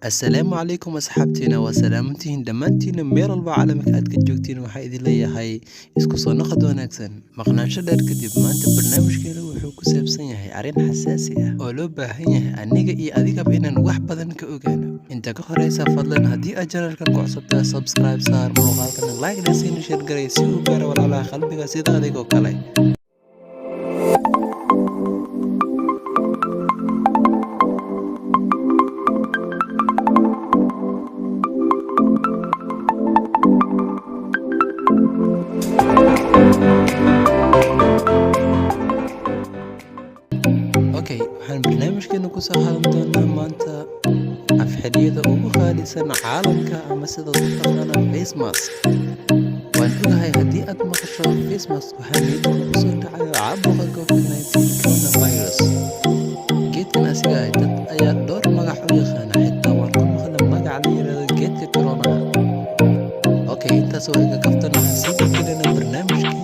Assalaamu calaykum asxaabtiina waa salaamantihiin dhammaantiina meel walba caalamka aad ka joogtiin waxaa idin leeyahay isku soo noqod wanaagsan maqnaansho dheer kadib maanta barnaamijkeena wuxuu ku saabsan yahay arrin xasaasi ah oo loo baahan yahay aniga iyo adigaba inaan wax badan ka ogaano inta ka horeysa fadlan haddii aad janalkan ku cusubtaa subscribe saar muuqaalkana like dhasiina share garay si uu gaaro walaalaha qalbiga sida adigoo kale. waxaan barnaamijkeena ku soo hadlan doonaa maanta afxiriyada ugu qaalisan caalamka ama sida loo taqaano face mask. waan ogahay haddii aad maqasho face mask waxaa niyadda ku soo dhacayo caabuqa covid-19 coronavirus. geedkan asiga ah dad ayaa dhowr magac u yaqaana, xitaa waan ku maqla magac la yiraahdo geedka corona. intaas waa iga kaftan, waxaan sii gudbinayna barnaamijkeena.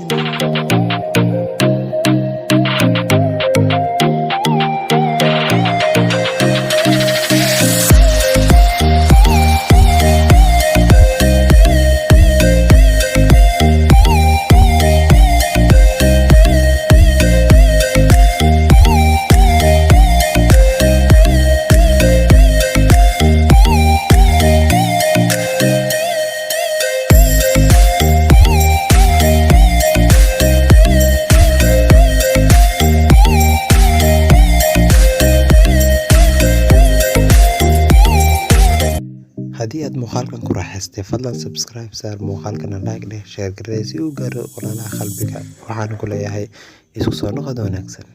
haddii aad muuqaalkan ku raaxaystay fadlan subscribe saar muuqaalkana like dheh share garee si uu gaaro walaalaha qalbiga. waxaan ku leeyahay isku soo noqod wanaagsan.